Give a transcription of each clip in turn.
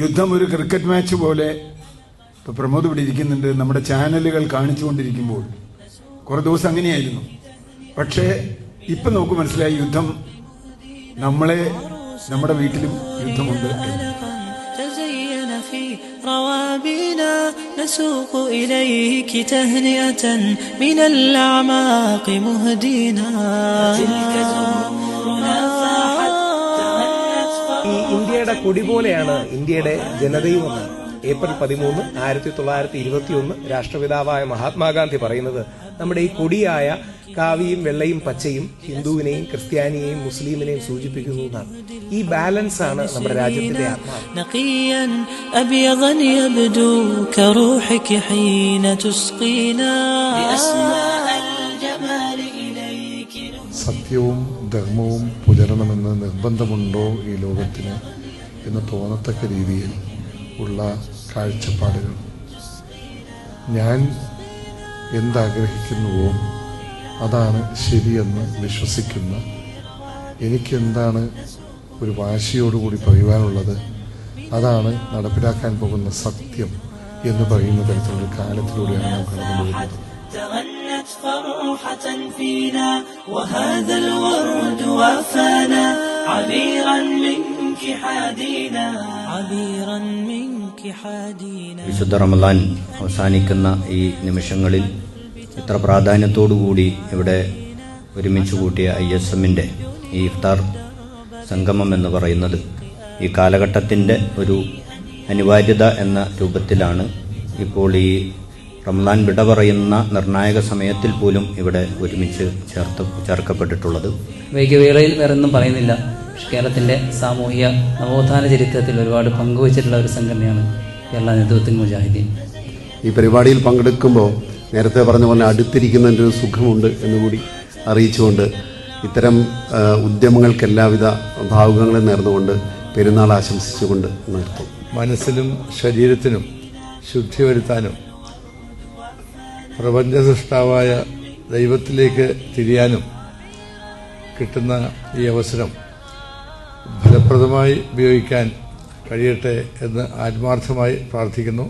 യുദ്ധം ഒരു cricket match പോലെ ഇപ്പൊ പ്രമോദ് ഇവിടെ ഇരിക്കുന്നുണ്ട്, നമ്മുടെ ചാനലുകൾ കാണിച്ചുകൊണ്ടിരിക്കുമ്പോൾ കുറെ ദിവസം അങ്ങനെയായിരുന്നു. പക്ഷേ ഇപ്പൊ നമുക്ക് മനസ്സിലായി യുദ്ധം നമ്മുടെ വീട്ടിലും യുദ്ധമുണ്ട്. روابينا نسوق إليك تهنئة من الأعماق مهدينا تلك زهورنا فاحت تغنت. ഇന്ത്യയുടെ കൊടി പോലെയാണ് ഇന്ത്യയുടെ ജനതയും എന്ന് ഏപ്രിൽ 13, 1921 രാഷ്ട്രപിതാവായ മഹാത്മാഗാന്ധി പറയുന്നത് നമ്മുടെ ഈ കൊടിയായ കാവിയും വെള്ളയും പച്ചയും ഹിന്ദുവിനെയും ക്രിസ്ത്യാനിയെയും മുസ്ലിമിനെയും സൂചിപ്പിക്കുന്നു എന്നാണ്. ഈ ബാലൻസ് ആണ് നമ്മുടെ രാജ്യത്തിന്റെ ആത്മാവ്. സത്യവും ധർമ്മവും പുലരണമെന്ന് നിർബന്ധമുണ്ടോ ഈ ലോകത്തിന് എന്ന് തോന്നത്തക്ക രീതിയിൽ ഉള്ള കാഴ്ചപ്പാടുകൾ. ഞാൻ എന്താഗ്രഹിക്കുന്നുവോ അതാണ് ശരിയെന്ന് വിശ്വസിക്കുന്ന, എനിക്കെന്താണ് ഒരു വാശിയോടുകൂടി പറയുവാനുള്ളത് അതാണ് നടപ്പിലാക്കാൻ പോകുന്ന സത്യം എന്ന് പറയുന്ന തരത്തിലുള്ള കാലത്തിലൂടെയാണ് നാം കടന്നുപോകുന്നത്. വിശുദ്ധ റമളാൻ അവസാനിക്കുന്ന ഈ നിമിഷങ്ങളിൽ ഇത്ര പ്രാധാന്യത്തോടുകൂടി ഇവിടെ ഒരുമിച്ച് കൂട്ടിയ ISMന്റെ ഈ ഇഫ്താർ സംഗമം എന്ന് പറയുന്നത് ഈ കാലഘട്ടത്തിൻ്റെ ഒരു അനിവാര്യത എന്ന രൂപത്തിലാണ് ഇപ്പോൾ ഈ റമളാൻ വിട പറയുന്ന നിർണായക സമയത്തിൽ പോലും ഇവിടെ ഒരുമിച്ച് ചേർക്കപ്പെട്ടിട്ടുള്ളത്. വൈകിവേളയിൽ വേറൊന്നും പറയുന്നില്ല. കേരളത്തിൻ്റെ സാമൂഹിക നവോത്ഥാന ചരിത്രത്തിൽ ഒരുപാട് പങ്കുവച്ചിട്ടുള്ള ഒരു സംഘടനയാണ് കേരള നേതൃത്വ മുജാഹിദീൻ. ഈ പരിപാടിയിൽ പങ്കെടുക്കുമ്പോൾ നേരത്തെ പറഞ്ഞ പോലെ അടുത്തിരിക്കുന്നതിൻ്റെ ഒരു സുഖമുണ്ട് എന്നുകൂടി അറിയിച്ചുകൊണ്ട് ഇത്തരം ഉദ്യമങ്ങൾക്ക് എല്ലാവിധ ഭാവുകങ്ങളും നേർന്നുകൊണ്ട് പെരുന്നാൾ ആശംസിച്ചുകൊണ്ട് നിർത്തും. മനസ്സിനും ശരീരത്തിനും ശുദ്ധി വരുത്താനും പ്രപഞ്ച സൃഷ്ടാവായ ദൈവത്തിലേക്ക് തിരിയാനും കിട്ടുന്ന ഈ അവസരം ഫലപ്രദമായി ഉപയോഗിക്കാൻ കഴിയട്ടെ എന്ന് ആത്മാർത്ഥമായി പ്രാർത്ഥിക്കുന്നു.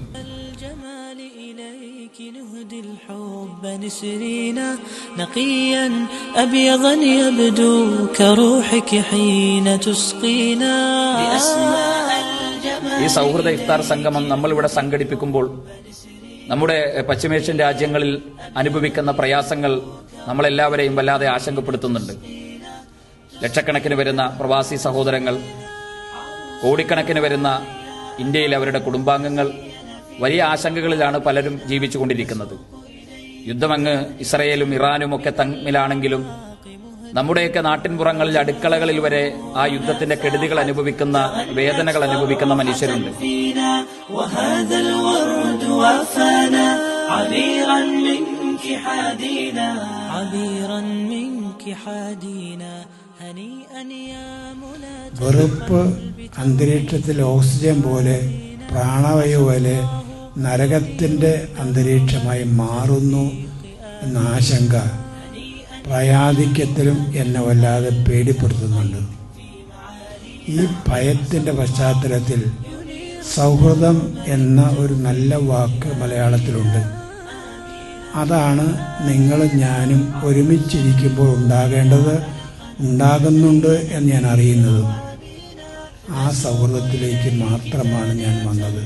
ഈ സൗഹൃദ ഇഫ്താർ സംഗമം നമ്മളിവിടെ സംഘടിപ്പിക്കുമ്പോൾ നമ്മുടെ പശ്ചിമേഷ്യൻ രാജ്യങ്ങളിൽ അനുഭവിക്കുന്ന പ്രയാസങ്ങൾ നമ്മളെല്ലാവരെയും വല്ലാതെ ആശങ്കപ്പെടുത്തുന്നുണ്ട്. ലക്ഷക്കണക്കിന് വരുന്ന പ്രവാസി സഹോദരങ്ങൾ, കോടിക്കണക്കിന് വരുന്ന ഇന്ത്യയിൽ അവരുടെ കുടുംബാംഗങ്ങൾ വലിയ ആശങ്കകളിലാണ് പലരും ജീവിച്ചുകൊണ്ടിരിക്കുന്നത്. യുദ്ധമങ്ങ് ഇസ്രയേലും ഇറാനും ഒക്കെ തമ്മിലാണെങ്കിലും നമ്മുടെയൊക്കെ നാട്ടിൻപുറങ്ങളിൽ അടുക്കളകളിൽ വരെ ആ യുദ്ധത്തിന്റെ കെടുതികൾ അനുഭവിക്കുന്ന, വേദനകൾ അനുഭവിക്കുന്ന മനുഷ്യരുണ്ട്. വെറുപ്പ് അന്തരീക്ഷത്തിൽ ഓക്സിജൻ പോലെ, പ്രാണവായു പോലെ നരകത്തിൻ്റെ അന്തരീക്ഷമായി മാറുന്നു എന്ന ആശങ്ക പ്രായാധിക്യത്തിലും എന്നെ വല്ലാതെ പേടിപ്പെടുത്തുന്നുണ്ട്. ഈ ഭയത്തിൻ്റെ പശ്ചാത്തലത്തിൽ സൗഹൃദം എന്ന ഒരു നല്ല വാക്ക് മലയാളത്തിലുണ്ട്. അതാണ് നിങ്ങളും ഞാനും ഒരുമിച്ചിരിക്കുമ്പോൾ ഉണ്ടാകുന്നുണ്ട് എന്ന് ഞാൻ അറിയുന്നത്. ആ സൗഹൃദത്തിലേക്ക് മാത്രമാണ് ഞാൻ വന്നത്.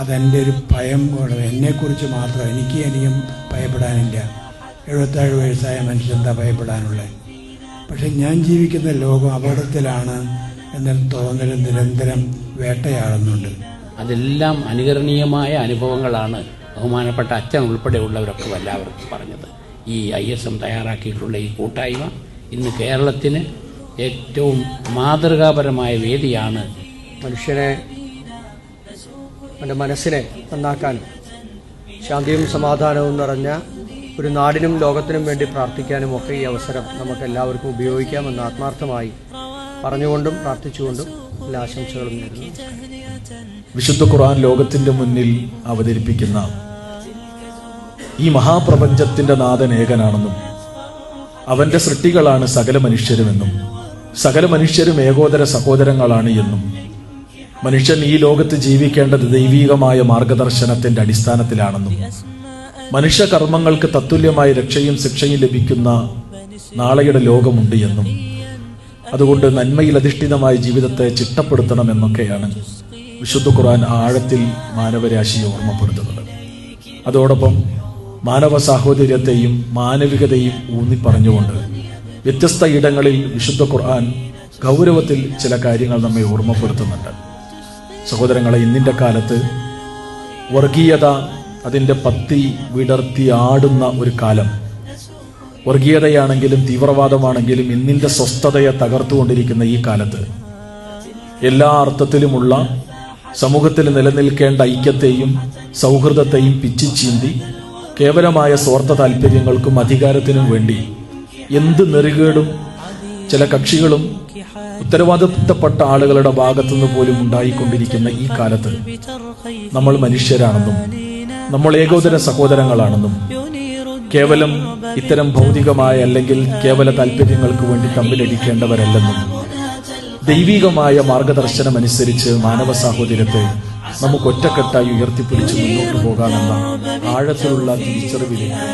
അതെൻ്റെ ഒരു ഭയം പോലെ, എന്നെക്കുറിച്ച് മാത്രം. എനിക്ക് ഇനിയും ഭയപ്പെടാനില്ല. 77 വയസ്സായ മനുഷ്യനെന്താ ഭയപ്പെടാനുള്ളത്? പക്ഷെ ഞാൻ ജീവിക്കുന്ന ലോകം അപകടത്തിലാണ് എന്നൊരു തോന്നൽ നിരന്തരം വേട്ടയാടുന്നുണ്ട്. അതെല്ലാം അനുകരണീയമായ അനുഭവങ്ങളാണ് ബഹുമാനപ്പെട്ട അച്ഛൻ ഉൾപ്പെടെയുള്ളവരൊക്കെ എല്ലാവർക്കും പറഞ്ഞത്. ഈ ISM തയ്യാറാക്കിയിട്ടുള്ള ഈ കൂട്ടായ്മ ഇന്ന് കേരളത്തിന് ഏറ്റവും മാതൃകാപരമായ വേദിയാണ്. മനുഷ്യനെ, അവൻ്റെ മനസ്സിനെ നന്നാക്കാനും ശാന്തിയും സമാധാനവും നിറഞ്ഞ ഒരു നാടിനും ലോകത്തിനും വേണ്ടി പ്രാർത്ഥിക്കാനും ഒക്കെ ഈ അവസരം നമുക്ക് എല്ലാവർക്കും ഉപയോഗിക്കാമെന്ന് ആത്മാർത്ഥമായി പറഞ്ഞുകൊണ്ടും പ്രാർത്ഥിച്ചുകൊണ്ടും എല്ലാ ആശംസകളും നേരുന്നു. വിശുദ്ധ ഖുർആൻ ലോകത്തിന്റെ മുന്നിൽ അവതരിപ്പിക്കുന്ന ഈ മഹാപ്രപഞ്ചത്തിന്റെ നാഥൻ ഏകനാണെന്നും അവന്റെ സൃഷ്ടികളാണ് സകല മനുഷ്യരുമെന്നും സകല മനുഷ്യരും ഏകോദര സഹോദരങ്ങളാണ് എന്നും മനുഷ്യൻ ഈ ലോകത്ത് ജീവിക്കേണ്ടത് ദൈവീകമായ മാർഗദർശനത്തിന്റെ അടിസ്ഥാനത്തിലാണെന്നും മനുഷ്യ കർമ്മങ്ങൾക്ക് തത്തുല്യമായ രക്ഷയും ശിക്ഷയും ലഭിക്കുന്ന നാളെയുടെ ലോകമുണ്ട് എന്നും അതുകൊണ്ട് നന്മയിൽ അധിഷ്ഠിതമായ ജീവിതത്തെ ചിട്ടപ്പെടുത്തണമെന്നൊക്കെയാണ് വിശുദ്ധ ഖുർആൻ ആഴത്തിൽ മാനവരാശിയെ ഓർമ്മപ്പെടുത്തുന്നത്. അതോടൊപ്പം മാനവ സാഹോദര്യത്തെയും മാനവികതയും ഊന്നിപ്പറഞ്ഞുകൊണ്ട് വ്യത്യസ്ത ഇടങ്ങളിൽ വിശുദ്ധ ഖുർആൻ ഗൗരവത്തിൽ ചില കാര്യങ്ങൾ നമ്മെ ഓർമ്മപ്പെടുത്തുന്നുണ്ട്. സഹോദരങ്ങളെ, ഇന്നിന്റെ കാലത്ത് വർഗീയത അതിന്റെ പത്തി വിടർത്തി ആടുന്ന ഒരു കാലം. വർഗീയതയാണെങ്കിലും തീവ്രവാദമാണെങ്കിലും ഇന്നിന്റെ സ്വസ്ഥതയെ തകർത്തുകൊണ്ടിരിക്കുന്ന ഈ കാലത്ത് എല്ലാ അർത്ഥത്തിലുമുള്ള സമൂഹത്തിൽ നിലനിൽക്കേണ്ട ഐക്യത്തെയും സൗഹൃദത്തെയും പിച്ചിച്ചീന്തി കേവലമായ സ്വാർത്ഥ താല്പര്യങ്ങൾക്കും അധികാരത്തിനും വേണ്ടി എന്ത് നെറുകേടും ചില കക്ഷികളും ഉത്തരവാദിത്തപ്പെട്ട ആളുകളുടെ ഭാഗത്തുനിന്ന് പോലും ഉണ്ടായിക്കൊണ്ടിരിക്കുന്ന ഈ കാലത്ത് നമ്മൾ മനുഷ്യരാണെന്നും നമ്മൾ ഏകോദര സഹോദരങ്ങളാണെന്നും കേവലം ഇത്തരം ഭൗതികമായ അല്ലെങ്കിൽ കേവല താല്പര്യങ്ങൾക്ക് വേണ്ടി തമ്മിലടിക്കേണ്ടവരല്ലെന്നും ദൈവികമായ മാർഗദർശനം അനുസരിച്ച് മാനവ സാഹോദര്യത്തെ നമുക്ക് ഒറ്റക്കെട്ടായി ഉയർത്തിപ്പിടിച്ച് മുന്നോട്ട് പോകാമെന്ന ആഴത്തിലുള്ള തിരിച്ചറിവിലേക്ക്